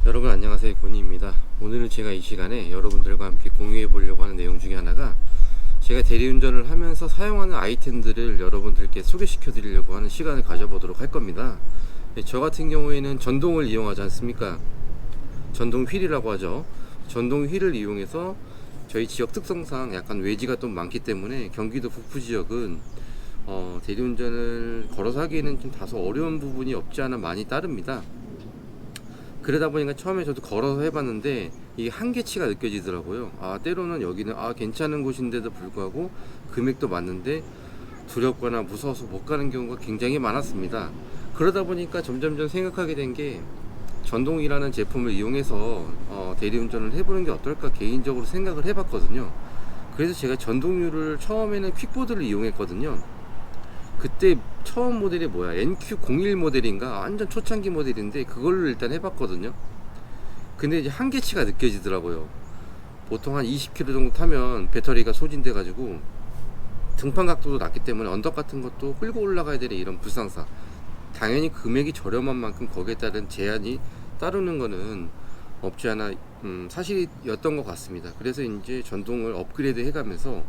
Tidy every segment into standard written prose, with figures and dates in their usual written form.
여러분 안녕하세요, 고니입니다. 오늘은 제가 이 시간에 여러분들과 함께 공유해 보려고 하는 내용 중에 하나가, 제가 대리운전을 하면서 사용하는 아이템들을 여러분들께 소개시켜 드리려고 하는 시간을 가져보도록 할 겁니다. 저 같은 경우에는 전동을 이용하지 않습니까? 전동 휠이라고 하죠. 전동 휠을 이용해서 저희 지역 특성상 약간 외지가 좀 많기 때문에 경기도 북부 지역은 대리운전을 걸어서 하기에는 좀 다소 어려운 부분이 없지 않아 많이 따릅니다. 그러다 보니까 처음에 저도 걸어서 해봤는데 이게 한계치가 느껴지더라고요. 때로는 여기는 괜찮은 곳인데도 불구하고 금액도 맞는데 두렵거나 무서워서 못 가는 경우가 굉장히 많았습니다. 그러다 보니까 점점점 생각하게 된 게, 전동이라는 제품을 이용해서 대리운전을 해보는 게 어떨까 개인적으로 생각을 해봤거든요. 그래서 제가 전동류를 처음에는 퀵보드를 이용했거든요. 그때 처음 모델이 뭐야, NQ01 모델인가, 완전 초창기 모델인데 그걸로 일단 해봤거든요. 근데 이제 한계치가 느껴지더라고요. 보통 한 20km 정도 타면 배터리가 소진돼 가지고 등판 각도도 낮기 때문에 언덕 같은 것도 끌고 올라가야 되는 이런 불상사, 당연히 금액이 저렴한 만큼 거기에 따른 제한이 따르는 거는 없지 않아 사실이었던 것 같습니다. 그래서 이제 전동을 업그레이드 해가면서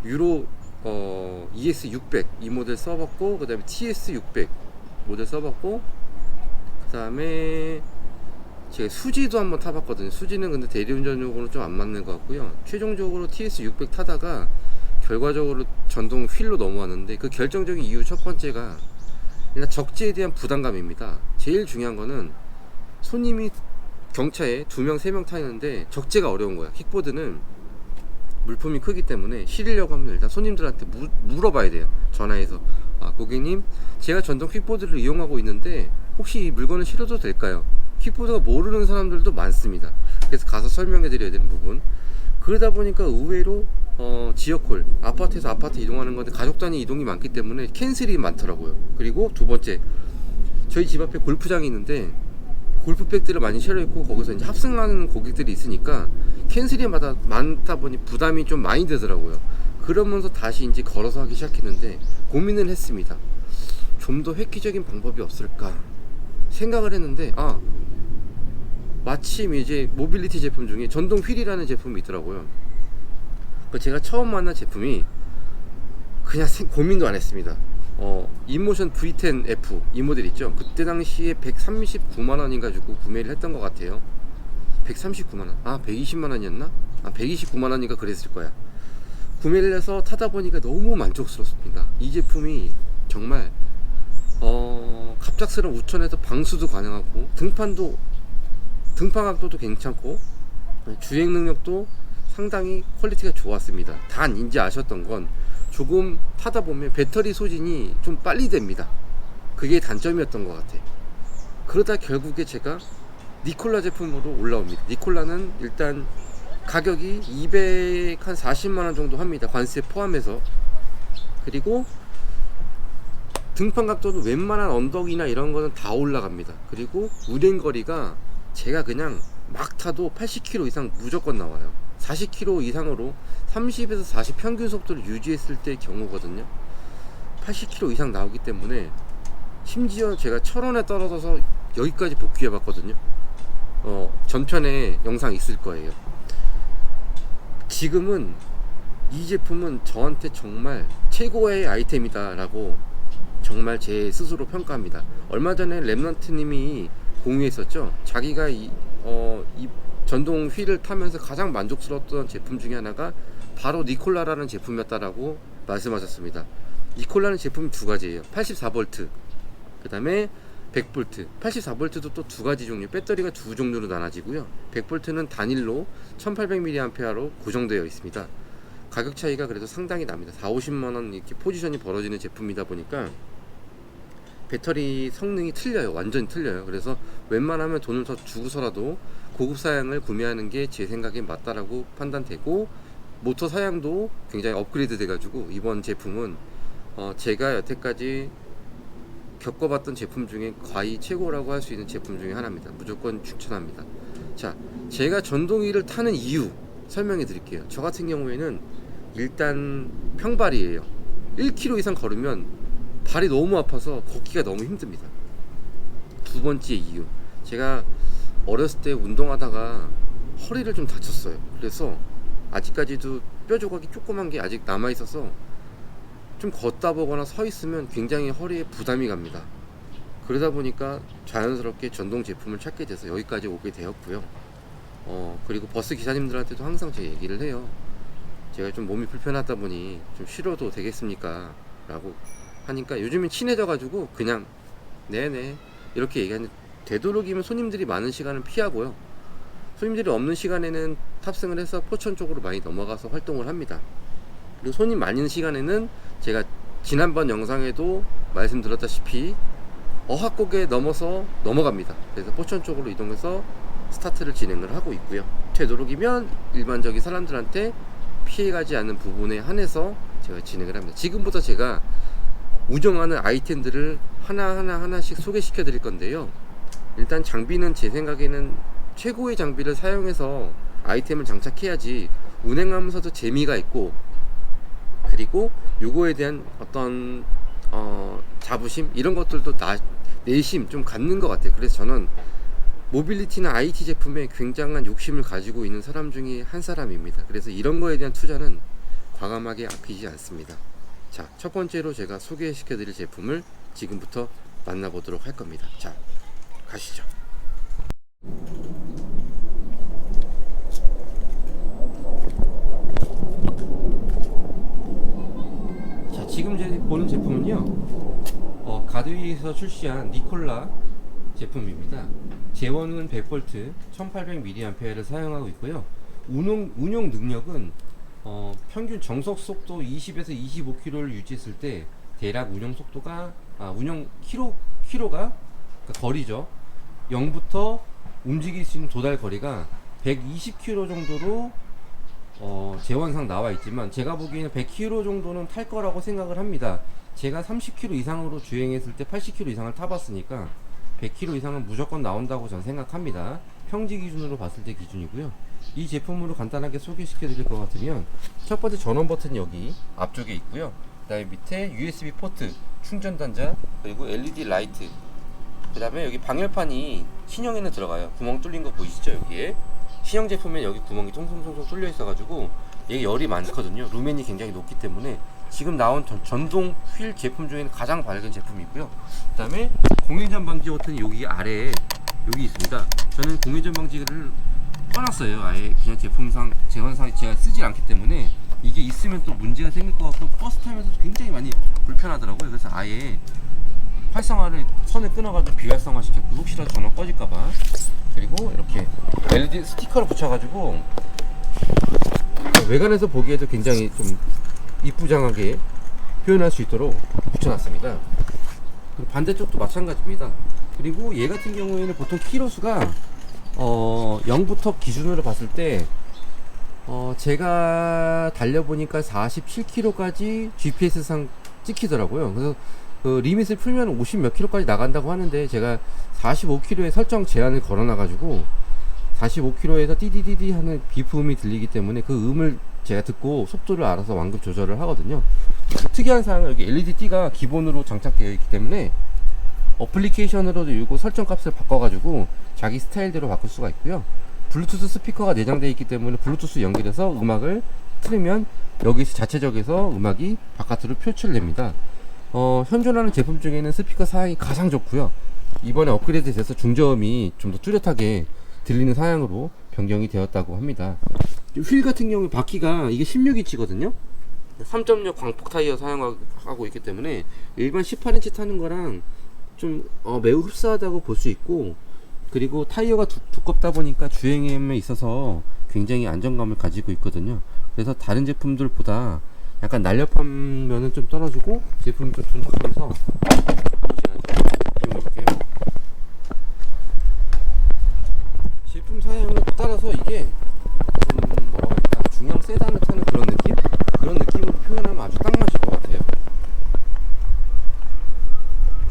유로 ES600 이 모델 써봤고, 그 다음에 TS600 모델 써봤고, 그 다음에 제가 수지도 한번 타봤거든요. 수지는 근데 대리운전용으로는 좀 안 맞는 것 같고요. 최종적으로 TS600 타다가 결과적으로 전동 휠로 넘어왔는데, 그 결정적인 이유 첫 번째가 일단 적재에 대한 부담감입니다. 제일 중요한 거는 손님이 경차에 2명 3명 타는데 적재가 어려운 거야. 킥보드는 물품이 크기 때문에 실으려고 하면 일단 손님들한테 물어봐야 돼요. 전화해서, 고객님, 제가 전동 퀵보드를 이용하고 있는데 혹시 이 물건을 실어도 될까요? 퀵보드가 모르는 사람들도 많습니다. 그래서 가서 설명해 드려야 되는 부분. 그러다 보니까 의외로 지역홀, 아파트에서 아파트 이동하는 건데 가족 단위 이동이 많기 때문에 캔슬이 많더라고요. 그리고 두 번째, 저희 집 앞에 골프장이 있는데 골프백들을 많이 실어 있고 거기서 이제 합승하는 고객들이 있으니까 캔슬이 많다 보니 부담이 좀 많이 되더라고요. 그러면서 다시 이제 걸어서 하기 시작했는데 고민을 했습니다. 좀 더 획기적인 방법이 없을까 생각을 했는데, 마침 이제 모빌리티 제품 중에 전동 휠이라는 제품이 있더라고요. 제가 처음 만난 제품이 그냥 고민도 안 했습니다. 인모션 V10F 이 모델 있죠. 그때 당시에 139만원인가 주고 구매를 했던 것 같아요. 139만원, 120만원이었나? 129만원인가 그랬을 거야. 구매를 해서 타다 보니까 너무 만족스럽습니다. 이 제품이 정말 갑작스러운 우천에서 방수도 가능하고, 등판 각도도 괜찮고, 주행 능력도 상당히 퀄리티가 좋았습니다. 단 이제 아셨던 건, 조금 타다 보면 배터리 소진이 좀 빨리 됩니다. 그게 단점이었던 것 같아요. 그러다 결국에 제가 니콜라 제품으로 올라옵니다. 니콜라는 일단 가격이 240만원 정도 합니다. 관세 포함해서. 그리고 등판 각도는 웬만한 언덕이나 이런 거는 다 올라갑니다. 그리고 운행거리가 제가 그냥 막 타도 80km 이상 무조건 나와요. 40km 이상으로 30에서 40 평균 속도를 유지했을 때의 경우거든요. 80km 이상 나오기 때문에 심지어 제가 철원에 떨어져서 여기까지 복귀해 봤거든요. 전편에 영상 있을 거예요. 지금은 이 제품은 저한테 정말 최고의 아이템이다 라고 정말 제 스스로 평가합니다. 얼마 전에 랩넌트 님이 공유했었죠. 자기가 이 전동 휠을 타면서 가장 만족스러웠던 제품 중에 하나가 바로 니콜라라는 제품이었다라고 말씀하셨습니다. 니콜라는 제품이 두 가지예요. 84V, 그 다음에 100V. 84V도 또 두 가지 종류, 배터리가 두 종류로 나눠지고요. 100V는 단일로 1800mAh로 고정되어 있습니다. 가격 차이가 그래도 상당히 납니다. 40~50만원 이렇게 포지션이 벌어지는 제품이다 보니까 배터리 성능이 틀려요. 완전히 틀려요. 그래서 웬만하면 돈을 더 주고서라도 고급 사양을 구매하는 게 제 생각에 맞다라고 판단되고, 모터 사양도 굉장히 업그레이드 돼가지고 이번 제품은 제가 여태까지 겪어봤던 제품 중에 거의 최고라고 할 수 있는 제품 중에 하나입니다. 무조건 추천합니다. 자, 제가 전동휠을 타는 이유 설명해 드릴게요. 저 같은 경우에는 일단 평발이에요. 1km 이상 걸으면 발이 너무 아파서 걷기가 너무 힘듭니다. 두 번째 이유, 제가 어렸을 때 운동하다가 허리를 좀 다쳤어요. 그래서 아직까지도 뼈 조각이 조그만 게 아직 남아 있어서 좀 걷다 보거나 서 있으면 굉장히 허리에 부담이 갑니다. 그러다 보니까 자연스럽게 전동 제품을 찾게 돼서 여기까지 오게 되었고요. 그리고 버스 기사님들한테도 항상 제 얘기를 해요. 제가 좀 몸이 불편하다 보니 좀 쉬러도 되겠습니까? 라고 하니까 요즘엔 친해져 가지고 그냥 네네 이렇게 얘기하는데, 되도록이면 손님들이 많은 시간은 피하고요. 손님들이 없는 시간에는 탑승을 해서 포천 쪽으로 많이 넘어가서 활동을 합니다. 그리고 손님 많은 시간에는 제가 지난번 영상에도 말씀드렸다시피 어학곡에 넘어서 넘어갑니다. 그래서 포천 쪽으로 이동해서 스타트를 진행을 하고 있고요. 되도록이면 일반적인 사람들한테 피해가지 않는 부분에 한해서 제가 진행을 합니다. 지금부터 제가 운영하는 아이템들을 하나씩 소개시켜 드릴 건데요. 일단 장비는 제 생각에는 최고의 장비를 사용해서 아이템을 장착해야지 운행하면서도 재미가 있고, 그리고 요거에 대한 어떤 자부심 이런 것들도 내심 좀 갖는 것 같아요. 그래서 저는 모빌리티나 IT 제품에 굉장한 욕심을 가지고 있는 사람 중에 한 사람입니다. 그래서 이런 거에 대한 투자는 과감하게 아끼지 않습니다. 자, 첫 번째로 제가 소개시켜 드릴 제품을 지금부터 만나보도록 할 겁니다. 자, 가시죠. 자, 지금 보는 제품은요, 가드위에서 출시한 니콜라 제품입니다. 제원은 100V 1800mAh를 사용하고 있고요. 운용 능력은 평균 정속 속도 20에서 25km를 유지했을 때 대략 운영 속도가 운영 키로가 그러니까 거리죠. 0부터 움직일 수 있는 도달 거리가 120km 정도로 제원상 나와 있지만, 제가 보기에는 100km 정도는 탈 거라고 생각을 합니다. 제가 30km 이상으로 주행했을 때 80km 이상을 타봤으니까 100km 이상은 무조건 나온다고 저는 생각합니다. 평지 기준으로 봤을 때 기준이고요. 이 제품으로 간단하게 소개시켜 드릴 것 같으면, 첫 번째 전원 버튼이 여기 앞쪽에 있고요. 그 다음에 밑에 USB 포트, 충전 단자, 그리고 LED 라이트, 그 다음에 여기 방열판이 신형에는 들어가요. 구멍 뚫린 거 보이시죠? 여기에 신형 제품에 여기 구멍이 통통통통 뚫려 있어 가지고 이게 열이 많거든요. 루멘이 굉장히 높기 때문에 지금 나온 전동 휠 제품 중에는 가장 밝은 제품이고요. 그 다음에 공회전 방지 버튼이 여기 아래에 여기 있습니다. 저는 공회전 방지를 꺼놨어요. 아예 그냥 제품상 제원상 제가 쓰질 않기 때문에 이게 있으면 또 문제가 생길 것 같고 버스 타면서 굉장히 많이 불편하더라고요. 그래서 아예 활성화를 선을 끊어가지고 비활성화 시켰고, 혹시라도 전원 꺼질까봐. 그리고 이렇게 LED 스티커를 붙여가지고 외관에서 보기에도 굉장히 좀 이쁘장하게 표현할 수 있도록 붙여놨습니다. 그리고 반대쪽도 마찬가지입니다. 그리고 얘 같은 경우에는 보통 키로수가 0부터 기준으로 봤을 때 제가 달려보니까 47km까지 GPS상 찍히더라고요. 그래서 그 리밋을 풀면 50 몇 킬로까지 나간다고 하는데, 제가 45km에 설정 제한을 걸어놔가지고 45km에서 띠디디디 하는 비프음이 들리기 때문에 그 음을 제가 듣고 속도를 알아서 완급 조절을 하거든요. 특이한 사항은 여기 LED 띠가 기본으로 장착되어 있기 때문에 어플리케이션으로도 이거 설정 값을 바꿔가지고 자기 스타일대로 바꿀 수가 있고요. 블루투스 스피커가 내장되어 있기 때문에 블루투스 연결해서 음악을 틀으면 여기서 자체적에서 음악이 바깥으로 표출됩니다. 현존하는 제품 중에는 스피커 사양이 가장 좋고요. 이번에 업그레이드 돼서 중저음이 좀 더 뚜렷하게 들리는 사양으로 변경이 되었다고 합니다. 휠 같은 경우에 바퀴가 이게 16인치거든요 3.6 광폭 타이어 사용하고 있기 때문에 일반 18인치 타는 거랑 좀 매우 흡사하다고 볼 수 있고, 그리고 타이어가 두껍다 보니까 주행에 있어서 굉장히 안정감을 가지고 있거든요. 그래서 다른 제품들보다 약간 날렵한 면은 좀 떨어지고 제품이 좀 둔탁해서 한번 제가 이용해 볼게요. 제품 사양에 따라서 이게 좀 뭐라고 할까, 중형 세단을 타는 그런 느낌? 그런 느낌으로 표현하면 아주 딱 맞을 것 같아요.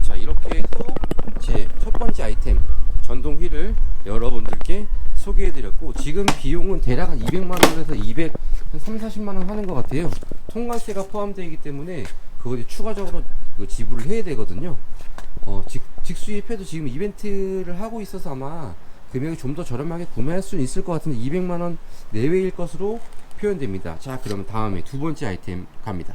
자, 이렇게 해서 제 첫 번째 아이템 전동 휠을 여러분들께 소개해드렸고, 지금 비용은 대략 한 200만원에서 한 3, 40만원 하는 것 같아요. 통관세가 포함되어 있기 때문에 그걸 추가적으로 지불을 해야 되거든요. 직수입해도 지금 이벤트를 하고 있어서 아마 금액이 좀 더 저렴하게 구매할 수 있을 것 같은데 200만원 내외일 것으로 표현됩니다. 자, 그러면 다음에 두 번째 아이템 갑니다.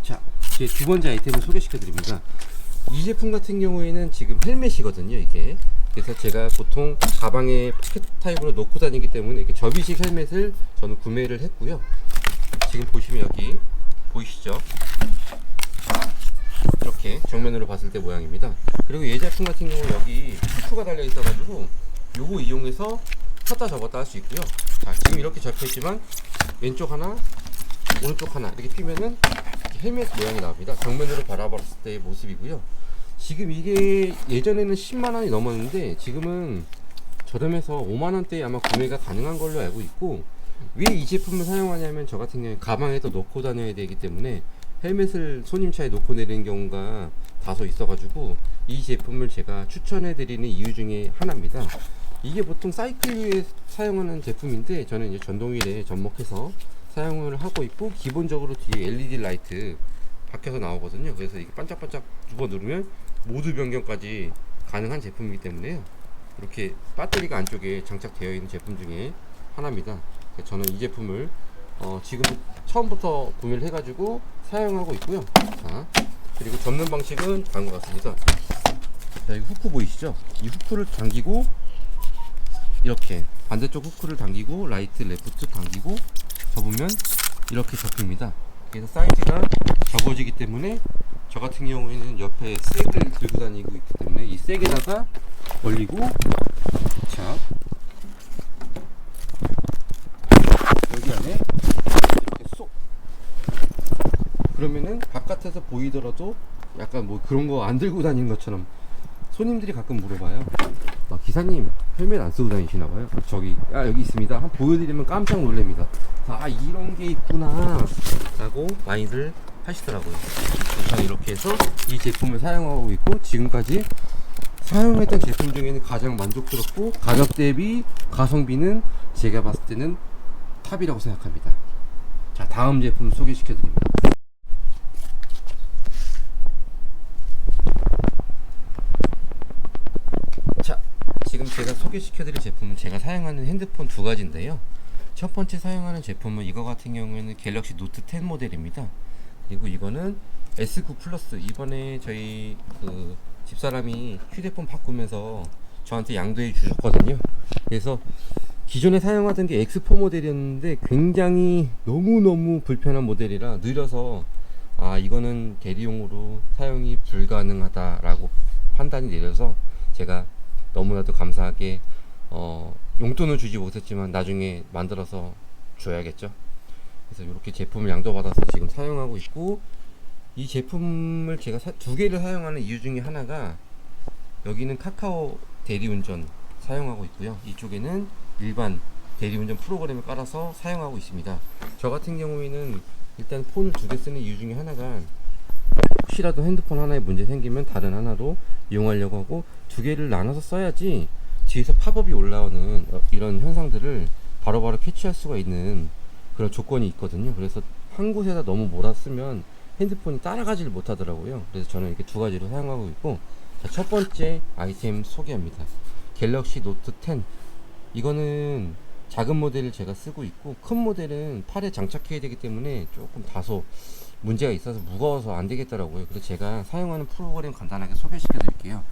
자, 제 두 번째 아이템을 소개시켜 드립니다. 이 제품 같은 경우에는 지금 헬멧이거든요, 이게. 그래서 제가 보통 가방에 포켓 타입으로 놓고 다니기 때문에 이렇게 접이식 헬멧을 저는 구매를 했고요. 지금 보시면 여기 보이시죠? 이렇게 정면으로 봤을 때 모양입니다. 그리고 이 제품 같은 경우는 여기 후크가 달려 있어가지고 요거 이용해서 폈다 접었다 할 수 있고요. 자, 지금 이렇게 접혀 있지만 왼쪽 하나, 오른쪽 하나 이렇게 피면은 헬멧 모양이 나옵니다. 정면으로 바라봤을 때의 모습이고요. 지금 이게 예전에는 10만원이 넘었는데 지금은 저렴해서 5만원대에 아마 구매가 가능한 걸로 알고 있고, 왜 이 제품을 사용하냐면 저 같은 경우에 가방에도 넣고 다녀야 되기 때문에 헬멧을 손님차에 놓고 내리는 경우가 다소 있어가지고 이 제품을 제가 추천해 드리는 이유 중에 하나입니다. 이게 보통 사이클류에 사용하는 제품인데 저는 이제 전동휠에 접목해서 사용을 하고 있고, 기본적으로 뒤에 LED 라이트 밖에서 나오거든요. 그래서 이게 반짝반짝 두 번 누르면 모드 변경까지 가능한 제품이기 때문에요. 이렇게 배터리가 안쪽에 장착되어 있는 제품 중에 하나입니다. 저는 이 제품을 지금 처음부터 구매를 해가지고 사용하고 있고요. 자, 그리고 접는 방식은 다음과 같습니다. 자, 여기 후크 보이시죠? 이 후크를 당기고 이렇게 반대쪽 후크를 당기고 라이트 레프트 당기고 접으면 이렇게 접힙니다. 그래서 사이즈가 적어지기 때문에 저 같은 경우에는 옆에 색을 들고 다니고 있기 때문에 이 색에다가 걸리고, 자, 여기 안에 이렇게 쏙, 그러면은 바깥에서 보이더라도 약간 뭐 그런 거 안 들고 다니는 것처럼. 손님들이 가끔 물어봐요. 기사님 헬멧 안 쓰고 다니시나봐요. 여기 있습니다. 한번 보여드리면 깜짝 놀랍니다. 이런 게 있구나 라고 많이들 하시더라고요. 저는 이렇게 해서 이 제품을 사용하고 있고, 지금까지 사용했던 제품 중에는 가장 만족스럽고 가격 대비 가성비는 제가 봤을 때는 탑이라고 생각합니다. 자, 다음 제품 소개시켜 드립니다. 자, 지금 제가 소개시켜드릴 제품은 제가 사용하는 핸드폰 두 가지인데요. 첫 번째 사용하는 제품은 이거 같은 경우에는 갤럭시 노트 10 모델입니다. 그리고 이거는 S9 플러스. 이번에 저희 집사람이 휴대폰 바꾸면서 저한테 양도해 주셨거든요. 그래서 기존에 사용하던 게 X4 모델이었는데 굉장히 너무너무 불편한 모델이라 느려서 이거는 대리용으로 사용이 불가능하다라고 판단이 내려서 제가 너무나도 감사하게 용돈은 주지 못했지만 나중에 만들어서 줘야겠죠. 그래서 이렇게 제품을 양도받아서 지금 사용하고 있고, 이 제품을 제가 두 개를 사용하는 이유 중에 하나가 여기는 카카오 대리운전 사용하고 있고요. 이쪽에는 일반 대리운전 프로그램을 깔아서 사용하고 있습니다. 저 같은 경우에는 일단 폰을 두 개 쓰는 이유 중에 하나가 혹시라도 핸드폰 하나에 문제 생기면 다른 하나로 이용하려고 하고, 두 개를 나눠서 써야지 뒤에서 팝업이 올라오는 이런 현상들을 바로바로 캐치할 수가 있는 그런 조건이 있거든요. 그래서 한 곳에다 너무 몰았으면 핸드폰이 따라가지를 못하더라고요. 그래서 저는 이렇게 두 가지로 사용하고 있고, 자, 첫 번째 아이템 소개합니다. 갤럭시 노트 10. 이거는 작은 모델을 제가 쓰고 있고, 큰 모델은 팔에 장착해야 되기 때문에 조금 다소 문제가 있어서 무거워서 안 되겠더라고요. 그래서 제가 사용하는 프로그램 간단하게 소개시켜 드릴게요.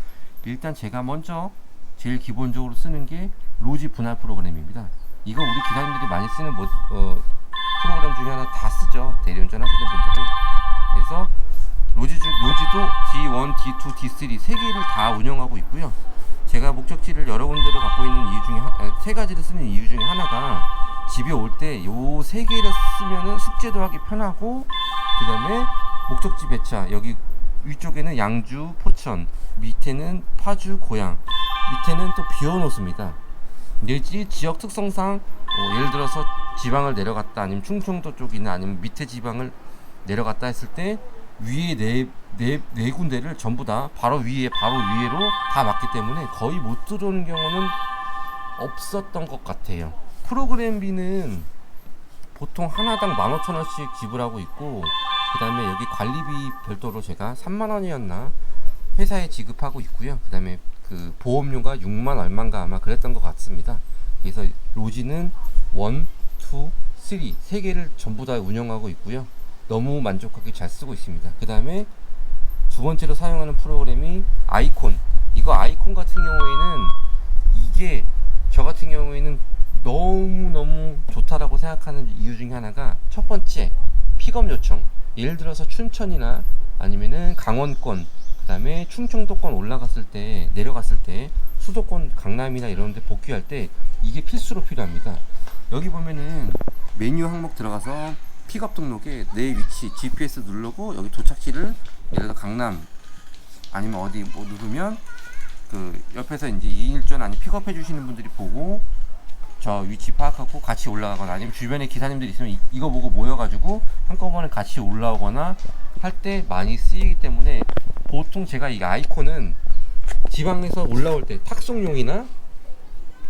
일단 제가 먼저 제일 기본적으로 쓰는 게 로지 분할 프로그램입니다. 이거 우리 기사님들이 많이 쓰는 프로그램 중에 하나 다 쓰죠. 대리운전 하시는 분들은. 그래서 로지도 D1, D2, D3 세 개를 다 운영하고 있고요. 제가 목적지를 여러 군데를 갖고 있는 이유 중에 세 가지를 쓰는 이유 중에 하나가 집에 올 때 요 세 개를 쓰면은 숙제도 하기 편하고, 그 다음에 목적지 배차, 여기 위쪽에는 양주, 포천, 밑에는 파주, 고양, 밑에는 또 비워놓습니다. 지역 특성상 예를 들어서 지방을 내려갔다, 아니면 충청도 쪽이나 아니면 밑에 지방을 내려갔다 했을 때 위에 네 군데를 전부 다 바로 위로 다 맞기 때문에 거의 못 들어오는 경우는 없었던 것 같아요. 프로그램비는 보통 하나당 15,000원씩 지불하고 있고, 그 다음에 여기 관리비 별도로 제가 3만원이었나 회사에 지급하고 있고요. 그 다음에 그 보험료가 6만 얼마인가 아마 그랬던 것 같습니다. 그래서 로지는 1, 2, 3, 3개를 전부 다 운영하고 있고요. 너무 만족하게 잘 쓰고 있습니다. 그 다음에 두 번째로 사용하는 프로그램이 아이콘. 이거 아이콘 같은 경우에는 이게 저 같은 경우에는 너무너무 좋다라고 생각하는 이유 중에 하나가, 첫 번째 픽업 요청. 예를 들어서 춘천이나 아니면은 강원권, 그 다음에 충청도권 올라갔을 때, 내려갔을 때, 수도권 강남이나 이런 데 복귀할 때 이게 필수로 필요합니다. 여기 보면은 메뉴 항목 들어가서 픽업 등록에 내 위치 GPS 누르고 여기 도착지를 예를 들어 강남 아니면 어디 뭐 누르면 그 옆에서 이제 2인 1전 아니 픽업해 주시는 분들이 보고 저 위치 파악하고 같이 올라가거나, 아니면 주변에 기사님들이 있으면 이거 보고 모여가지고 한꺼번에 같이 올라오거나 할 때 많이 쓰이기 때문에, 보통 제가 이 아이콘은 지방에서 올라올 때 탁송용이나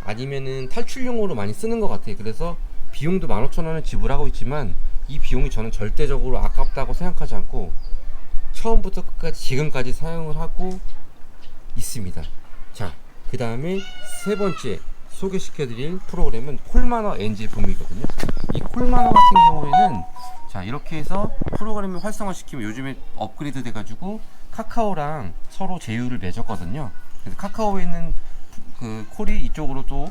아니면은 탈출용으로 많이 쓰는 것 같아요. 그래서 비용도 15,000원을 지불하고 있지만 이 비용이 저는 절대적으로 아깝다고 생각하지 않고 처음부터 끝까지 지금까지 사용을 하고 있습니다. 자, 그 다음에 세 번째 소개시켜드릴 프로그램은 콜마너 N 제품이거든요. 이 콜마너 같은 경우에는 자, 이렇게 해서 프로그램을 활성화시키면 요즘에 업그레이드 돼가지고 카카오랑 서로 제휴를 맺었거든요. 그래서 카카오에 있는 그 콜이 이쪽으로 또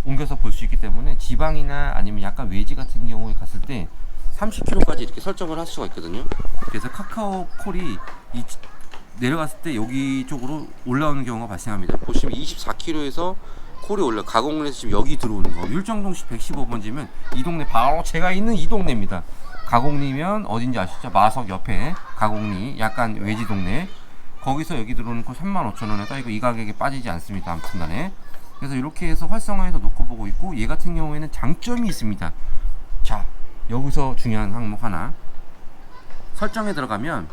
옮겨서 볼 수 있기 때문에 지방이나 아니면 약간 외지 같은 경우에 갔을 때 30km까지 이렇게 설정을 할 수가 있거든요. 그래서 카카오 콜이 내려갔을 때 여기 쪽으로 올라오는 경우가 발생합니다. 보시면 24km에서 콜이 올라, 가공을 해서 지금 여기 들어오는 거, 율정동시 115번지면 이 동네 바로 제가 있는 이 동네입니다. 가공리면 어딘지 아시죠? 마석 옆에 가공리, 약간 외지 동네. 거기서 여기 들어오는 거 35,000원에 따지고 이 가격에 빠지지 않습니다. 아무튼간에. 그래서 이렇게 해서 활성화해서 놓고 보고 있고, 얘 같은 경우에는 장점이 있습니다. 자, 여기서 중요한 항목 하나. 설정에 들어가면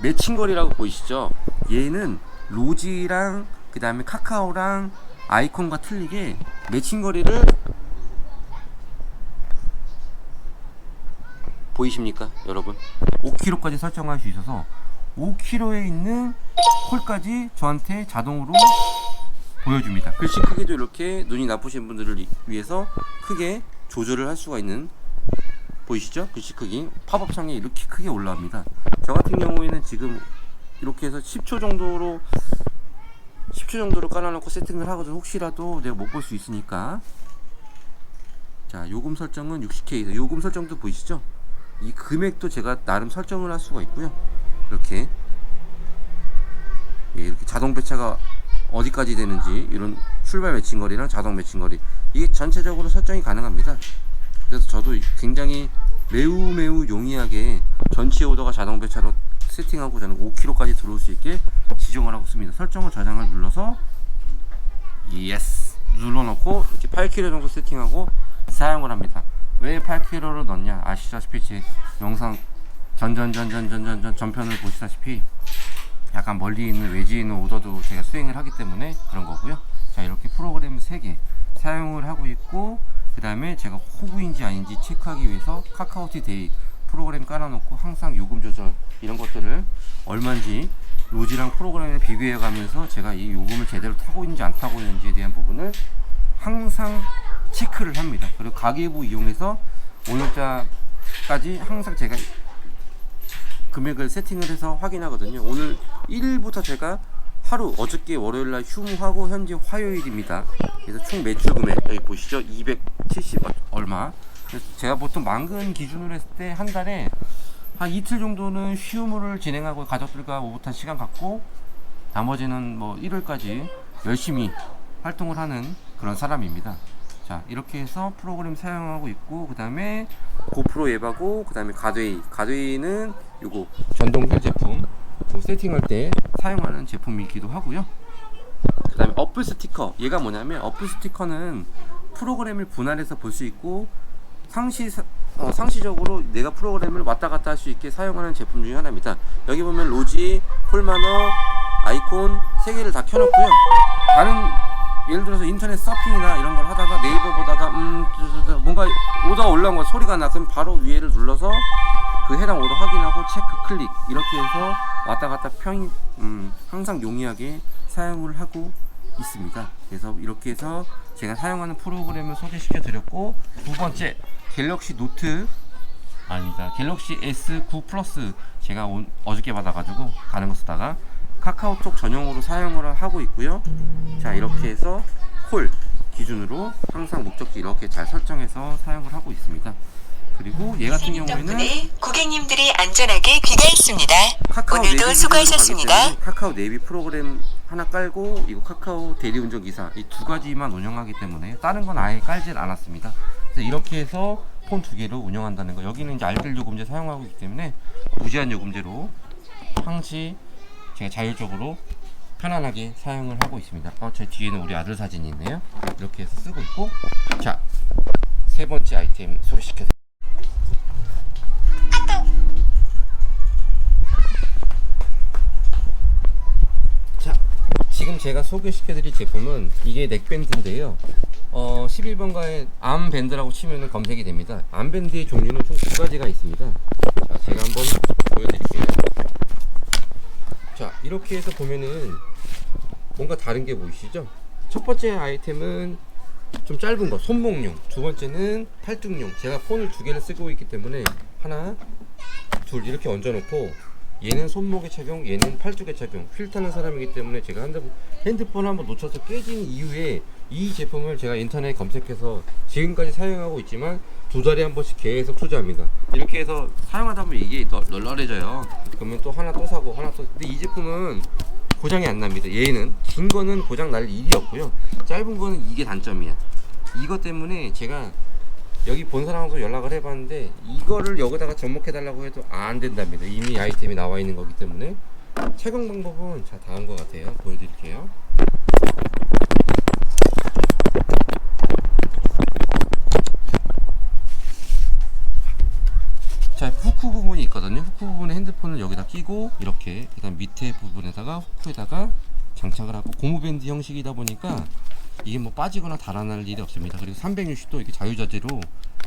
매칭거리라고 보이시죠? 얘는 로지랑 그 다음에 카카오랑 아이콘과 틀리게 매칭거리를 보이십니까 여러분? 5km까지 설정할 수 있어서 5km에 있는 콜까지 저한테 자동으로 보여줍니다. 글씨 크기도 이렇게 눈이 나쁘신 분들을 위해서 크게 조절을 할 수가 있는, 보이시죠? 글씨 크기 팝업 창에 이렇게 크게 올라옵니다. 저 같은 경우에는 지금 이렇게 해서 10초 정도로 깔아놓고 세팅을 하거든. 혹시라도 내가 못 볼 수 있으니까. 자, 요금 설정은 60K. 요금 설정도 보이시죠? 이 금액도 제가 나름 설정을 할 수가 있고요. 이렇게 이렇게 자동 배차가 어디까지 되는지, 이런 출발 매칭거리랑 자동 매칭거리, 이게 전체적으로 설정이 가능합니다. 그래서 저도 굉장히 매우 용이하게 전체 오더가 자동 배차로 세팅하고 저는 5km까지 들어올 수 있게 지정을 하고 있습니다. 설정을 저장을 눌러서 예스 눌러놓고 이렇게 8km 정도 세팅하고 사용을 합니다. 왜 8km를 넣냐, 아시다시피 제 영상 전편을 보시다시피 약간 멀리 있는 외지에 있는 오더도 제가 수행을 하기 때문에 그런 거고요. 자, 이렇게 프로그램 3개 사용을 하고 있고, 그 다음에 제가 호구인지 아닌지 체크하기 위해서 카카오티 데이 프로그램 깔아놓고 항상 요금 조절 이런 것들을 얼마인지 로지랑 프로그램을 비교해 가면서 제가 이 요금을 제대로 타고 있는지 안 타고 있는지에 대한 부분을 항상 체크를 합니다. 그리고 가계부 이용해서 오늘자까지 항상 제가 금액을 세팅을 해서 확인하거든요. 오늘 1일부터 제가 하루, 어저께 월요일날 휴무하고 현재 화요일입니다. 그래서 총 매출 금액 여기 보시죠, 270 얼마. 그래서 제가 보통 만근 기준으로 했을 때 한 달에 한 이틀 정도는 휴무를 진행하고 가족들과 오붓한 시간 갖고, 나머지는 뭐 1월까지 열심히 활동을 하는 그런 사람입니다. 자, 이렇게 해서 프로그램 사용하고 있고, 그 다음에 고프로 앱하고, 그 다음에 가드웨이는 요거 전동휠 제품 세팅할 때 사용하는 제품이기도 하고요. 그 다음에 어플 스티커, 얘가 뭐냐면 어플 스티커는 프로그램을 분할해서 볼 수 있고 상시적으로 내가 프로그램을 왔다 갔다 할 수 있게 사용하는 제품 중에 하나입니다. 여기 보면 로지, 콜마너, 아이콘 3개를 다 켜놓고요. 다른 예를 들어서 인터넷 서핑이나 이런 걸 하다가 네이버 보다가 뭔가 오더가 올라온 거 소리가 나, 그럼 바로 위에를 눌러서 그 해당 오더 확인하고 체크 클릭 이렇게 해서 왔다 갔다 항상 용이하게 사용을 하고 있습니다. 그래서 이렇게 해서 제가 사용하는 프로그램을 소개시켜 드렸고, 두 번째 갤럭시 노트 아닙니다. 갤럭시 S9 플러스 제가 어저께 받아가지고 가는 거 쓰다가 카카오톡 전용으로 사용을 하고 있고요. 자, 이렇게 해서 콜 기준으로 항상 목적지 이렇게 잘 설정해서 사용을 하고 있습니다. 그리고 얘 같은 경우에는 고객님들이 안전하게 귀가했습니다. 카카오 오늘도 내비 수고하셨습니다. 카카오 내비 프로그램 하나 깔고 이거 카카오 대리운전 기사 이 두 가지만 운영하기 때문에 다른 건 아예 깔질 않았습니다. 그래서 이렇게 해서 폰 두 개를 운영한다는 거. 여기는 이제 알뜰 요금제 사용하고 있기 때문에 무제한 요금제로 항시 제가 자율적으로 편안하게 사용을 하고 있습니다. 제 뒤에는 우리 아들 사진이 있네요. 이렇게 해서 쓰고 있고, 자, 세 번째 아이템 소개시켜 드릴게요. 자, 지금 제가 소개시켜 드릴 제품은 이게 넥밴드인데요. 11번가에 암밴드라고 치면 검색이 됩니다. 암밴드의 종류는 총 두 가지가 있습니다. 자, 제가 한번 보여드릴게요. 자, 이렇게 해서 보면은 뭔가 다른 게 보이시죠? 첫 번째 아이템은 좀 짧은 거, 손목용. 두 번째는 팔뚝용. 제가 폰을 두 개를 쓰고 있기 때문에 하나, 둘 이렇게 얹어 놓고, 얘는 손목에 착용, 얘는 팔뚝에 착용. 휠 타는 사람이기 때문에 제가 핸드폰 한번 놓쳐서 깨진 이후에 이 제품을 제가 인터넷에 검색해서 지금까지 사용하고 있지만 두 달에 한 번씩 계속 투자합니다. 이렇게 해서 사용하다 보면 이게 널널해져요. 그러면 또 하나 또 사고 하나 또. 근데 이 제품은 고장이 안 납니다. 얘는 긴 거는 고장 날 일이 없고요. 짧은 거는 이게 단점이야. 이것 때문에 제가 여기 본 사람하고 연락을 해봤는데 이거를 여기다가 접목해 달라고 해도 안 된답니다. 이미 아이템이 나와 있는 거기 때문에. 착용 방법은 자, 다음과 같아요. 보여드릴게요. 자, 후크 부분이 있거든요. 후크 부분에 핸드폰을 여기다 끼고 이렇게, 그 다음 밑에 부분에다가 후크에다가 장착을 하고, 고무밴드 형식이다 보니까 이게 뭐 빠지거나 달아날 일이 없습니다. 그리고 360도 이렇게 자유자재로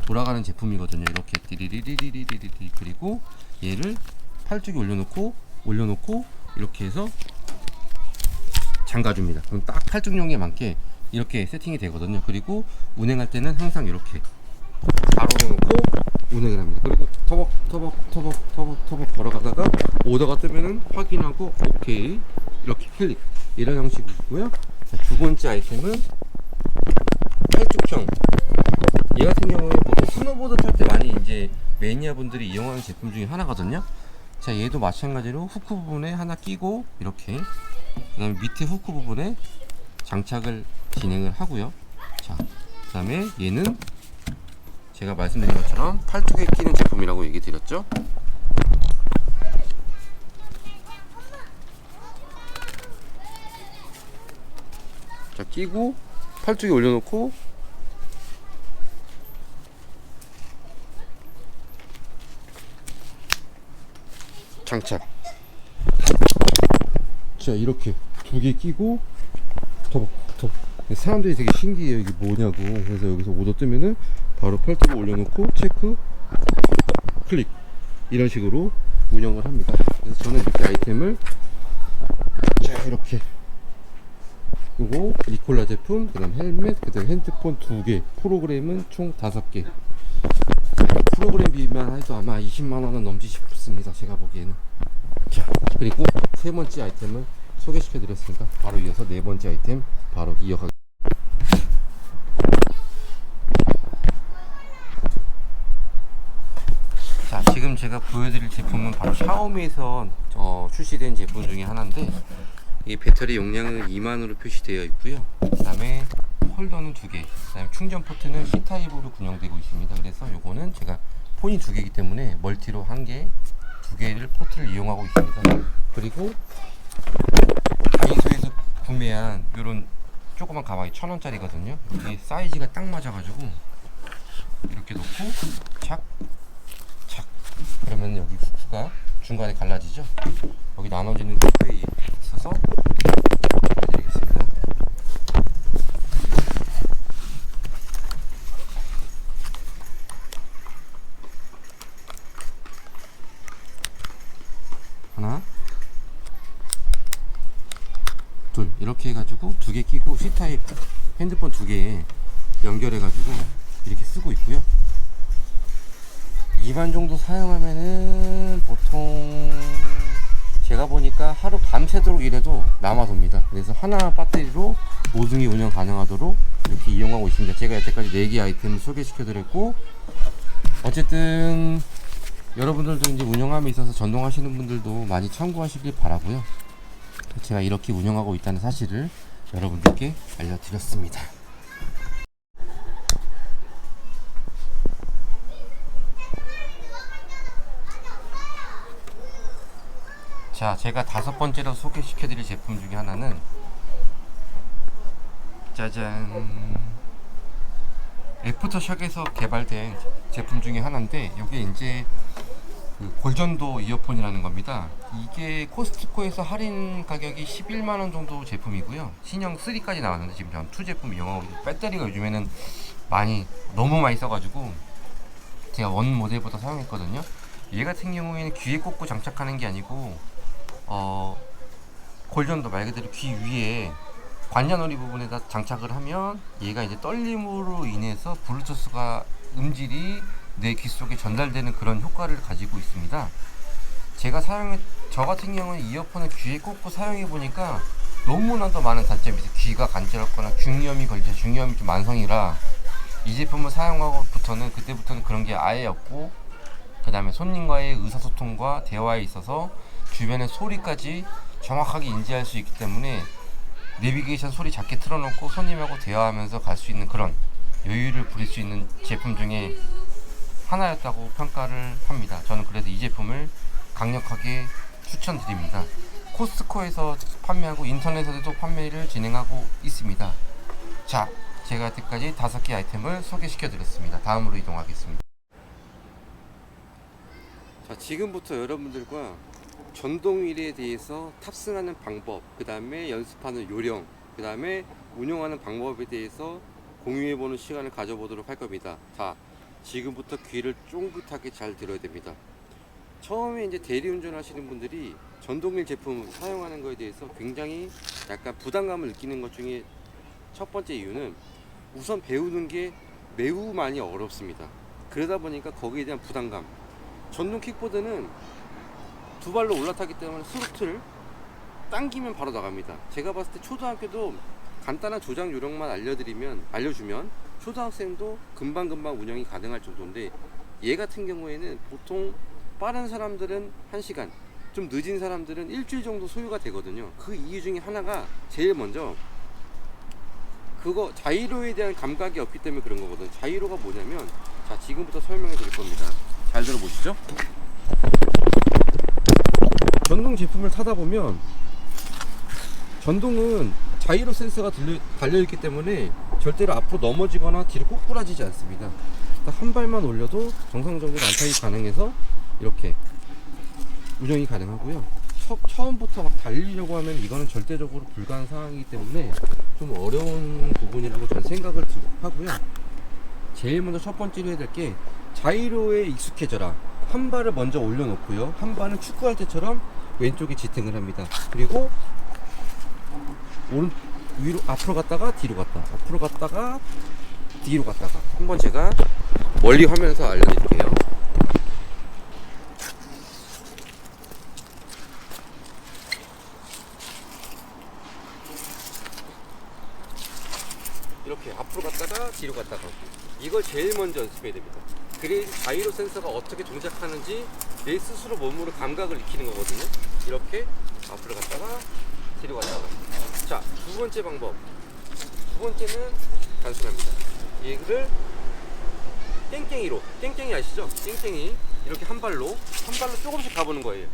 돌아가는 제품이거든요. 이렇게 띠리리리리리리리. 그리고 얘를 팔뚝에 올려놓고 이렇게 해서 잠가줍니다. 그럼 딱 팔뚝용에 맞게 이렇게 세팅이 되거든요. 그리고 운행할 때는 항상 이렇게 바로 놓고 운행을 합니다. 그리고 터벅 걸어가다가 오더가 뜨면은 확인하고 오케이 이렇게 클릭, 이런 형식이고요. 두 번째 아이템은 팔뚝형. 얘 같은 경우에 보통 스노보드 탈 때 많이 이제 매니아 분들이 이용하는 제품 중에 하나거든요. 자, 얘도 마찬가지로 후크 부분에 하나 끼고 이렇게, 그 다음에 밑에 후크 부분에 장착을 진행을 하고요. 자, 그 다음에 얘는 제가 말씀드린 것처럼 팔뚝에 끼는 제품이라고 얘기 드렸죠. 자, 끼고 팔뚝에 올려놓고 장착. 자, 이렇게 두 개 끼고 터벅. 사람들이 되게 신기해요. 이게 뭐냐고. 그래서 여기서 오더 뜨면은 바로 팔뚝을 올려놓고 체크 클릭, 이런 식으로 운영을 합니다. 그래서 저는 이렇게 아이템을 자, 이렇게, 그리고 니콜라 제품, 그 다음 헬멧, 그 다음 핸드폰 2개, 프로그램은 총 5개. 프로그램비만 해도 아마 20만원은 넘지 싶습니다. 제가 보기에는. 자, 그리고 세 번째 아이템을 소개시켜 드렸으니까 바로 이어서 네 번째 아이템 바로 이어가겠습니다. 자, 지금 제가 보여드릴 제품은 바로 샤오미에서 출시된 제품 중에 하나인데, 이 배터리 용량은 2만으로 표시되어 있고요. 그 다음에 홀더는 2개, 그 다음에 충전 포트는 C타입으로 군용되고 있습니다. 그래서 요거는 제가 폰이 2개이기 때문에 멀티로 1개, 2개를 포트를 이용하고 있습니다. 그리고 다이소에서 구매한 요런 조그만 가방이 1,000원짜리거든요. 여기 사이즈가 딱 맞아가지고 이렇게 놓고 착 그러면 여기 후크가 중간에 갈라지죠. 여기 나눠지는 후크에 있어서 해드리겠습니다. 이렇게 해가지고 두 개 끼고 C타입 핸드폰 두 개에 연결해가지고 이렇게 쓰고 있고요. 2만 정도 사용하면은 보통 제가 보니까 하루 밤새도록 일해도 남아돕니다. 그래서 하나 배터리로 모든게 운영 가능하도록 이렇게 이용하고 있습니다. 제가 여태까지 4개 아이템을 소개시켜 드렸고, 어쨌든 여러분들도 이제 운영함에 있어서 전동하시는 분들도 많이 참고하시길 바라고요. 제가 이렇게 운영하고 있다는 사실을 여러분들께 알려드렸습니다. 자, 제가 5번째로 소개시켜 드릴 제품 중에 하나는 짜잔, 애프터샥에서 개발된 제품 중에 하나인데, 이게 이제 그 골전도 이어폰이라는 겁니다. 이게 코스트코에서 할인 가격이 11만원 정도 제품이고요. 신형 3까지 나왔는데 지금 전 2 제품 이용하고 있고, 배터리가 요즘에는 너무 많이 써가지고 제가 원 모델보다 사용했거든요. 얘 같은 경우에는 귀에 꽂고 장착하는 게 아니고 골전도 말 그대로 귀 위에 관자놀이 부분에다 장착을 하면 얘가 이제 떨림으로 인해서 블루투스가 음질이 내 귀 속에 전달되는 그런 효과를 가지고 있습니다. 저 같은 경우는 이어폰을 귀에 꽂고 사용해 보니까 너무나도 많은 단점이 있어요. 귀가 간지럽거나 중이염이 걸리죠. 중이염이 좀 만성이라 이 제품을 사용하고부터는, 그때부터는 그런 게 아예 없고, 그 다음에 손님과의 의사소통과 대화에 있어서 주변의 소리까지 정확하게 인지할 수 있기 때문에 내비게이션 소리 작게 틀어놓고 손님하고 대화하면서 갈 수 있는 그런 여유를 부릴 수 있는 제품 중에 하나였다고 평가를 합니다. 저는 그래서 이 제품을 강력하게 추천드립니다. 코스트코에서 판매하고 인터넷에서도 판매를 진행하고 있습니다. 자, 제가 여태까지 5개 아이템을 소개시켜 드렸습니다. 다음으로 이동하겠습니다. 자, 지금부터 여러분들과 전동휠에 대해서 탑승하는 방법, 그 다음에 연습하는 요령, 그 다음에 운용하는 방법에 대해서 공유해보는 시간을 가져보도록 할 겁니다. 자, 지금부터 귀를 쫑긋하게 잘 들어야 됩니다. 처음에 이제 대리운전 하시는 분들이 전동휠 제품 사용하는 것에 대해서 굉장히 약간 부담감을 느끼는 것 중에 첫 번째 이유는 우선 배우는 게 매우 많이 어렵습니다. 그러다 보니까 거기에 대한 부담감. 전동 킥보드는 두 발로 올라타기 때문에 스로틀을 당기면 바로 나갑니다. 제가 봤을 때 초등학교도 간단한 조작 요령만 알려주면 초등학생도 금방금방 운영이 가능할 정도인데, 얘 같은 경우에는 보통 빠른 사람들은 1시간, 좀 늦은 사람들은 일주일 정도 소요가 되거든요. 그 이유 중에 하나가 제일 먼저 자이로에 대한 감각이 없기 때문에 그런 거거든요. 자이로가 뭐냐면, 자, 지금부터 설명해 드릴 겁니다. 잘 들어보시죠. 전동 제품을 타다 보면 전동은 자이로 센서가 달려있기 때문에 절대로 앞으로 넘어지거나 뒤로 꼬꾸라지지 않습니다. 한 발만 올려도 정상적으로 안착이 가능해서 이렇게 운영이 가능하고요. 처음부터 막 달리려고 하면 이거는 절대적으로 불가한 상황이기 때문에 좀 어려운 부분이라고 저는 생각을 하고요. 제일 먼저 첫 번째로 해야 될 게 자이로에 익숙해져라. 한 발을 먼저 올려놓고요, 한 발은 축구할 때처럼 왼쪽에 지탱을 합니다. 그리고 위로 앞으로 갔다가 뒤로 갔다, 앞으로 갔다가 뒤로 갔다가. 한번 제가 멀리 화면에서 알려드릴게요. 이렇게 앞으로 갔다가 뒤로 갔다가, 이걸 제일 먼저 연습해야 됩니다. 그래야 자이로 센서가 어떻게 동작하는지 내 스스로 몸으로 감각을 익히는 거거든요. 이렇게 앞으로 갔다가 뒤로 갔다가. 자, 두 번째 방법. 두 번째는 단순합니다. 얘를 땡땡이로, 땡땡이 아시죠? 땡땡이 이렇게 한 발로 조금씩 가보는 거예요.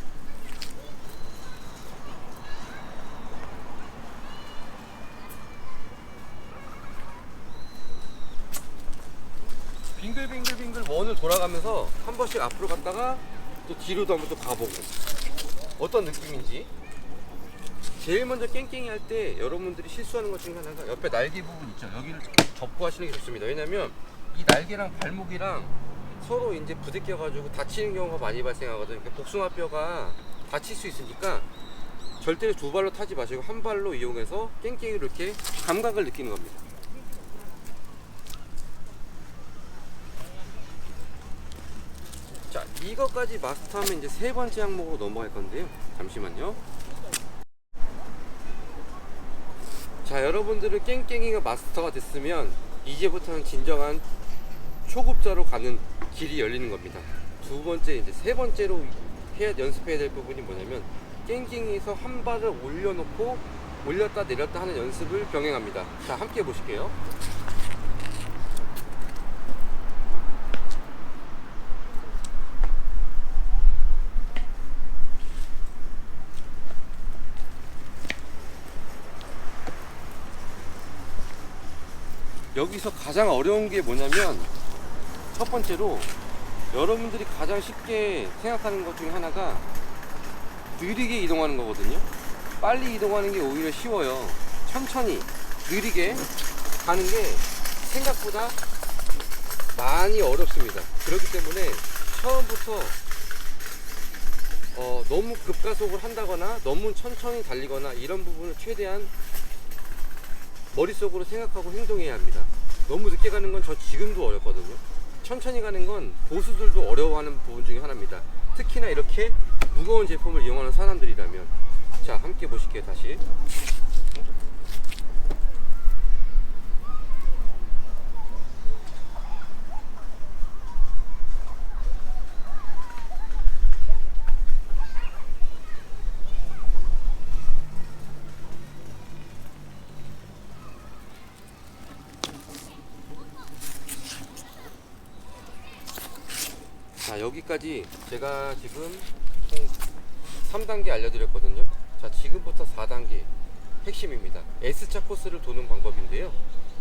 빙글빙글 원을 돌아가면서 한 번씩 앞으로 갔다가 또 뒤로도 한번 또 가보고, 어떤 느낌인지. 제일 먼저 깽깽이 할 때 여러분들이 실수하는 것 중에 하나가 옆에 날개 부분 있죠. 여기를 접고 하시는 게 좋습니다. 왜냐면 이 날개랑 발목이랑 서로 이제 부딪혀 가지고 다치는 경우가 많이 발생하거든요. 복숭아뼈가 다칠 수 있으니까 절대 두 발로 타지 마시고 한 발로 이용해서 깽깽이로 이렇게 감각을 느끼는 겁니다. 자, 이것까지 마스터하면 이제 세 번째 항목으로 넘어갈 건데요. 잠시만요. 자, 여러분들은 깽깽이가 마스터가 됐으면 이제부터는 진정한 초급자로 가는 길이 열리는 겁니다. 두 번째, 이제 세 번째로 연습해야 될 부분이 뭐냐면 깽깽이에서 한 발을 올려놓고 올렸다 내렸다 하는 연습을 병행합니다. 자, 함께 보실게요. 여기서 가장 어려운 게 뭐냐면 첫 번째로 여러분들이 가장 쉽게 생각하는 것 중에 하나가 느리게 이동하는 거거든요. 빨리 이동하는 게 오히려 쉬워요. 천천히 느리게 가는 게 생각보다 많이 어렵습니다. 그렇기 때문에 처음부터 너무 급가속을 한다거나 너무 천천히 달리거나 이런 부분을 최대한 머릿속으로 생각하고 행동해야 합니다. 너무 늦게 가는 건 저 지금도 어렵거든요. 천천히 가는 건 고수들도 어려워하는 부분 중에 하나입니다. 특히나 이렇게 무거운 제품을 이용하는 사람들이라면. 자, 함께 보실게요. 다시. 자, 여기까지 제가 지금 총 3단계 알려드렸거든요. 자, 지금부터 4단계 핵심입니다. S자 코스를 도는 방법인데요.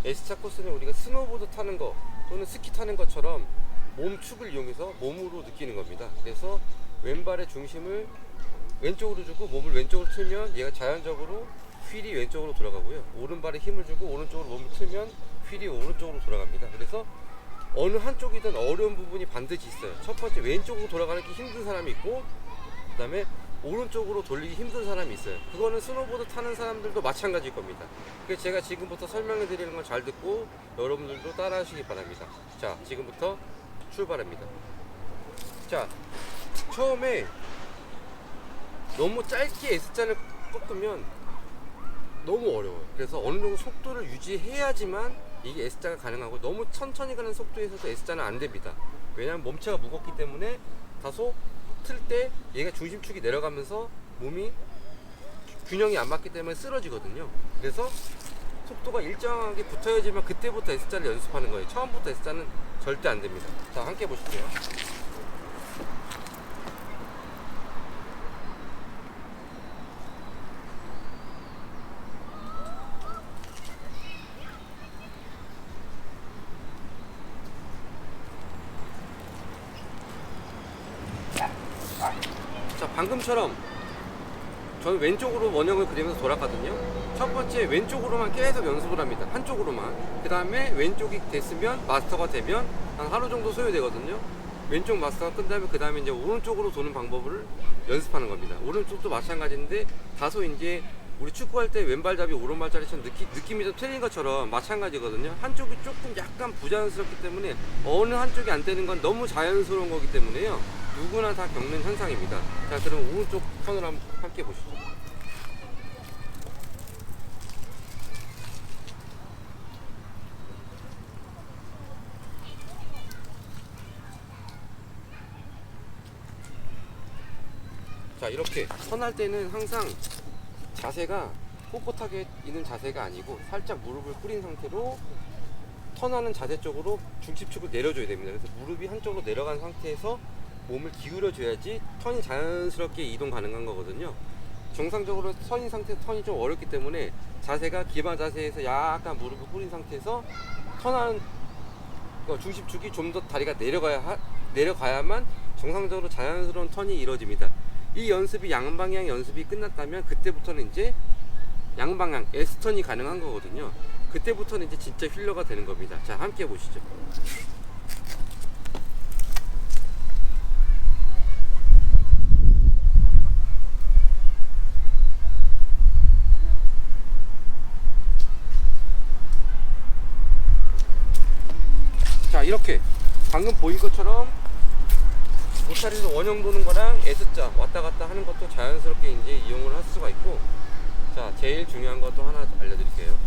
S자 코스는 우리가 스노보드 타는 거 또는 스키 타는 것처럼 몸축을 이용해서 몸으로 느끼는 겁니다. 그래서 왼발의 중심을 왼쪽으로 주고 몸을 왼쪽으로 틀면 얘가 자연적으로 휠이 왼쪽으로 돌아가고요. 오른발에 힘을 주고 오른쪽으로 몸을 틀면 휠이 오른쪽으로 돌아갑니다. 그래서 어느 한쪽이든 어려운 부분이 반드시 있어요. 첫 번째, 왼쪽으로 돌아가기 힘든 사람이 있고, 그 다음에 오른쪽으로 돌리기 힘든 사람이 있어요. 그거는 스노보드 타는 사람들도 마찬가지일 겁니다. 그래서 제가 지금부터 설명해 드리는 건 잘 듣고 여러분들도 따라 하시기 바랍니다. 자, 지금부터 출발합니다. 자, 처음에 너무 짧게 S자를 꺾으면 너무 어려워요. 그래서 어느 정도 속도를 유지해야지만 이게 S자가 가능하고, 너무 천천히 가는 속도에서도 S자는 안 됩니다. 왜냐하면 몸체가 무겁기 때문에 다소 틀 때 얘가 중심축이 내려가면서 몸이 균형이 안 맞기 때문에 쓰러지거든요. 그래서 속도가 일정하게 붙어야지만 그때부터 S자를 연습하는 거예요. 처음부터 S자는 절대 안 됩니다. 자, 함께 보실게요. 자, 방금처럼 저는 왼쪽으로 원형을 그리면서 돌았거든요. 첫 번째 왼쪽으로만 계속 연습을 합니다. 한쪽으로만. 그 다음에 왼쪽이 됐으면, 마스터가 되면 한 하루 정도 소요되거든요. 왼쪽 마스터가 끝나면 그 다음에 이제 오른쪽으로 도는 방법을 연습하는 겁니다. 오른쪽도 마찬가지인데 다소 이제 우리 축구할 때 왼발잡이 오른발잡이처럼 느낌이 좀 틀린 것처럼 마찬가지거든요. 한쪽이 조금 약간 부자연스럽기 때문에 어느 한쪽이 안 되는 건 너무 자연스러운 거기 때문에요. 누구나 다 겪는 현상입니다. 자, 그럼 오른쪽 턴을 함께 보시죠. 자, 이렇게 턴할 때는 항상 자세가 꼿꼿하게 있는 자세가 아니고 살짝 무릎을 꿇인 상태로 턴하는 자세 쪽으로 중심축을 내려줘야 됩니다. 그래서 무릎이 한쪽으로 내려간 상태에서 몸을 기울여 줘야지 턴이 자연스럽게 이동 가능한 거거든요. 정상적으로 선인 상태에서 턴이 좀 어렵기 때문에 자세가 기반 자세에서 약간 무릎을 꿇인 상태에서 턴하는 중심축이 좀 더 다리가 내려가야만 정상적으로 자연스러운 턴이 이루어집니다. 이 연습이 양방향 연습이 끝났다면 그때부터는 이제 양방향 S턴이 가능한 거거든요. 그때부터는 이제 진짜 휠러가 되는 겁니다. 자, 함께 보시죠. 이렇게 방금 보인 것처럼 로타리에서 원형 도는 거랑 S자 왔다 갔다 하는 것도 자연스럽게 이제 이용을 할 수가 있고, 자 제일 중요한 것도 하나 알려드릴게요.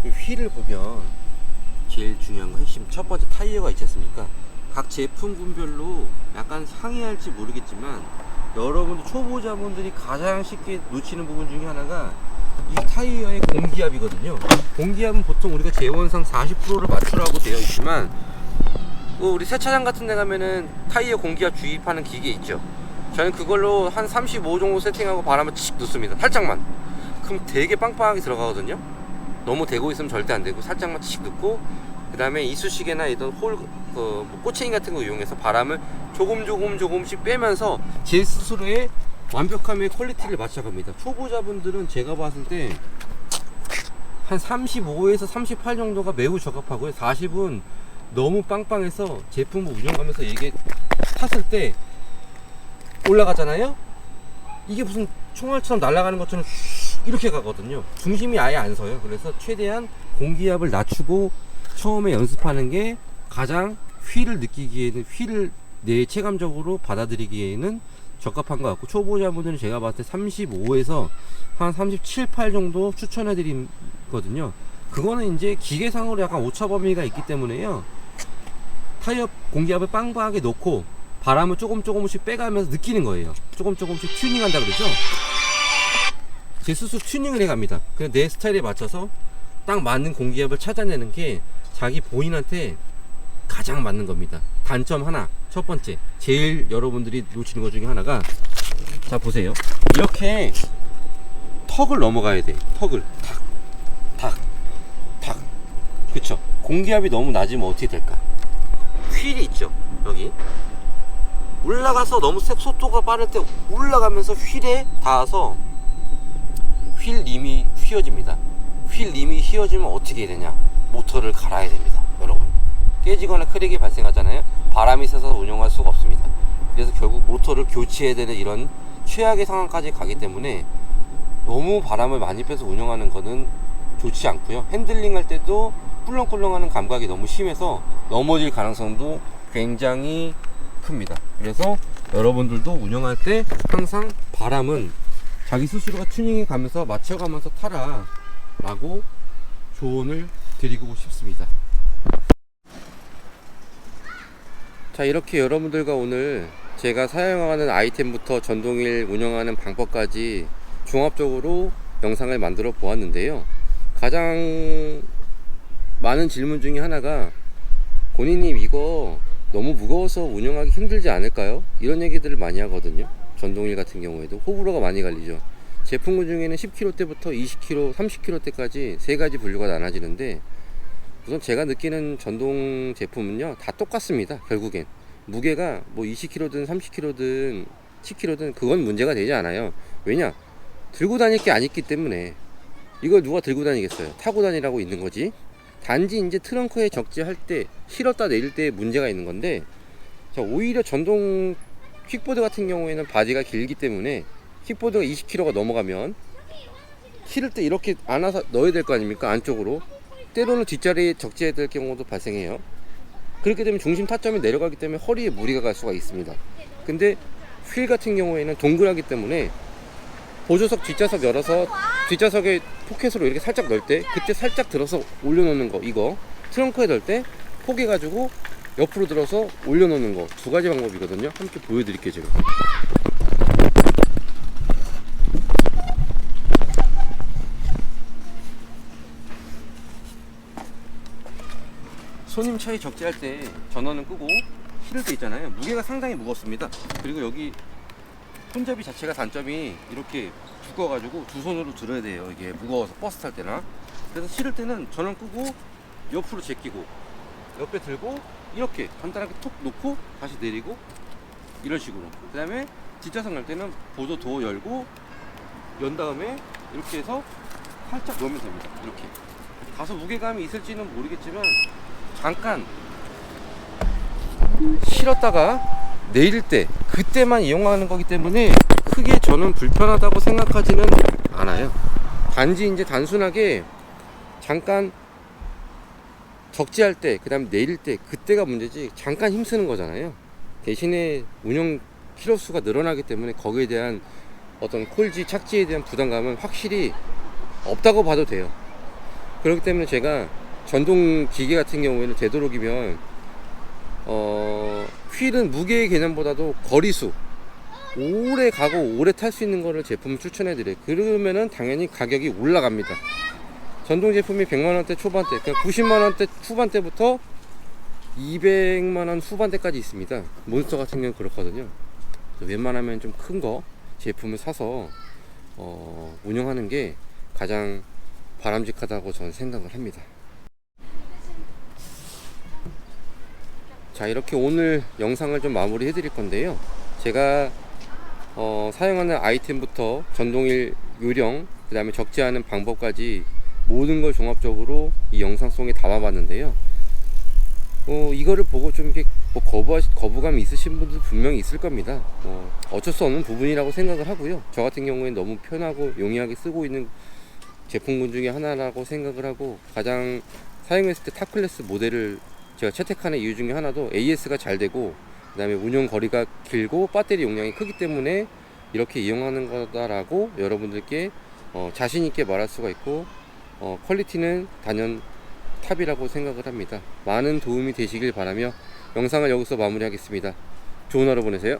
이 휠을 보면 제일 중요한 거 핵심 첫 번째 타이어가 있지 않습니까? 각 제품군별로 약간 상이할지 모르겠지만 여러분들 초보자분들이 가장 쉽게 놓치는 부분 중에 하나가 이 타이어의 공기압이거든요. 공기압은 보통 우리가 제원상 40%를 맞추라고 되어 있지만 우리 세차장 같은 데 가면은 타이어 공기압 주입하는 기계 있죠. 저는 그걸로 한 35 정도 세팅하고 바람을 칙 넣습니다. 살짝만. 그럼 되게 빵빵하게 들어가거든요. 너무 대고 있으면 절대 안 되고 살짝만 칙 넣고, 그 다음에 이쑤시개나 이런 뭐 꼬챙이 같은 거 이용해서 바람을 조금씩 빼면서 제 스스로의 완벽함의 퀄리티를 맞춰갑니다. 초보자분들은 제가 봤을 때 한 35에서 38 정도가 매우 적합하고요. 40은 너무 빵빵해서 제품을 운영하면서 이게 탔을 때 올라가잖아요. 이게 무슨 총알처럼 날아가는 것처럼 이렇게 가거든요. 중심이 아예 안 서요. 그래서 최대한 공기압을 낮추고 처음에 연습하는 게 가장 휠을 느끼기에는, 휠을 내 체감적으로 받아들이기에는 적합한 것 같고, 초보자분들은 제가 봤을 때 35에서 한 37, 8 정도 추천해 드리거든요. 그거는 이제 기계상으로 약간 오차 범위가 있기 때문에요. 타이어 공기압을 빵빵하게 놓고 바람을 조금씩 빼가면서 느끼는 거예요. 조금씩 튜닝한다 그러죠. 제 스스로 튜닝을 해갑니다. 그냥 내 스타일에 맞춰서 딱 맞는 공기압을 찾아내는 게 자기 본인한테 가장 맞는 겁니다. 단점 하나, 첫 번째, 제일 여러분들이 놓치는 것 중에 하나가, 자 보세요. 이렇게 턱을 넘어가야 돼. 턱을 탁. 그쵸? 공기압이 너무 낮으면 어떻게 될까? 휠이 있죠, 여기 올라가서 너무 속도가 빠를 때 올라가면서 휠에 닿아서 휠 림이 휘어집니다. 휠 림이 휘어지면 어떻게 해야 되냐? 모터를 갈아야 됩니다, 여러분. 깨지거나 크랙이 발생하잖아요. 바람이 세서 운영할 수가 없습니다. 그래서 결국 모터를 교체해야 되는 이런 최악의 상황까지 가기 때문에 너무 바람을 많이 빼서 운영하는 거는 좋지 않고요. 핸들링 할 때도 꿀렁꿀렁하는 감각이 너무 심해서 넘어질 가능성도 굉장히 큽니다. 그래서 여러분들도 운영할 때 항상 바람은 자기 스스로가 튜닝해 가면서 맞춰가면서 타라 라고 조언을 드리고 싶습니다. 자, 이렇게 여러분들과 오늘 제가 사용하는 아이템부터 전동휠 운영하는 방법까지 종합적으로 영상을 만들어 보았는데요. 가장 많은 질문 중에 하나가, 고니님 이거 너무 무거워서 운영하기 힘들지 않을까요? 이런 얘기들을 많이 하거든요. 전동휠 같은 경우에도 호불호가 많이 갈리죠. 제품군 중에는 10kg대부터 20kg, 30kg대까지 세 가지 분류가 나눠지는데, 우선 제가 느끼는 전동 제품은요 다 똑같습니다. 결국엔 무게가 뭐 20kg든 30kg든 10kg든 그건 문제가 되지 않아요. 왜냐? 들고 다닐 게 아니기 때문에. 이걸 누가 들고 다니겠어요? 타고 다니라고 있는 거지. 단지 이제 트렁크에 적재할 때 실었다 내릴 때 문제가 있는 건데, 자, 오히려 전동 킥보드 같은 경우에는 바디가 길기 때문에 킥보드가 20kg가 넘어가면 실을 때 이렇게 안아서 넣어야 될 거 아닙니까? 안쪽으로. 때로는 뒷자리에 적재해야 될 경우도 발생해요. 그렇게 되면 중심 타점이 내려가기 때문에 허리에 무리가 갈 수가 있습니다. 근데 휠 같은 경우에는 동그랗기 때문에 보조석 뒷좌석 열어서 뒷좌석에 포켓으로 이렇게 살짝 넣을 때, 그때 살짝 들어서 올려놓는 거, 이거 트렁크에 넣을 때 포개가지고 옆으로 들어서 올려놓는 거, 두 가지 방법이거든요. 함께 보여드릴게요. 제가 손님 차에 적재할 때 전원은 끄고 실을 때 있잖아요. 무게가 상당히 무겁습니다. 그리고 여기 손잡이 자체가 단점이 이렇게 두꺼워가지고 두 손으로 들어야 돼요. 이게 무거워서 버스 탈 때나. 그래서 실을 때는 전원 끄고 옆으로 제끼고 옆에 들고 이렇게 간단하게 톡 놓고 다시 내리고 이런 식으로. 그 다음에 뒷좌석 열 때는 보조 도어 열고 연 다음에 이렇게 해서 살짝 놓으면 됩니다. 이렇게 다소 무게감이 있을지는 모르겠지만 잠깐 실었다가 내릴 때 그때만 이용하는 거기 때문에 크게 저는 불편하다고 생각하지는 않아요. 단지 이제 단순하게 잠깐 적재할 때, 그 다음에 내릴 때, 그때가 문제지 잠깐 힘쓰는 거잖아요. 대신에 운영 키로수가 늘어나기 때문에 거기에 대한 어떤 콜지 착지에 대한 부담감은 확실히 없다고 봐도 돼요. 그렇기 때문에 제가 전동 기계 같은 경우에는 되도록이면 휠은 무게의 개념보다도 거리수, 오래 가고 오래 탈 수 있는 거를 제품을 추천해 드려요. 그러면은 당연히 가격이 올라갑니다. 전동 제품이 100만원대 초반대, 그러니까 90만원대 후반대부터 200만원 후반대까지 있습니다. 몬스터 같은 경우는 그렇거든요. 웬만하면 좀 큰 거 제품을 사서 운영하는 게 가장 바람직하다고 저는 생각을 합니다. 자, 이렇게 오늘 영상을 좀 마무리 해 드릴 건데요. 제가 사용하는 아이템부터 전동일 요령, 그 다음에 적재하는 방법까지 모든 걸 종합적으로 이 영상 속에 담아봤는데요. 이거를 보고 좀 이렇게 거부감이 있으신 분들 분명히 있을 겁니다. 어쩔 수 없는 부분이라고 생각을 하고요. 저 같은 경우에 너무 편하고 용이하게 쓰고 있는 제품군 중에 하나라고 생각을 하고, 가장 사용했을 때 탑클래스 모델을 제가 채택하는 이유 중에 하나도 AS가 잘 되고, 그 다음에 운영 거리가 길고 배터리 용량이 크기 때문에 이렇게 이용하는 거다라고 여러분들께 자신 있게 말할 수가 있고, 퀄리티는 단연 탑이라고 생각을 합니다. 많은 도움이 되시길 바라며 영상을 여기서 마무리하겠습니다. 좋은 하루 보내세요.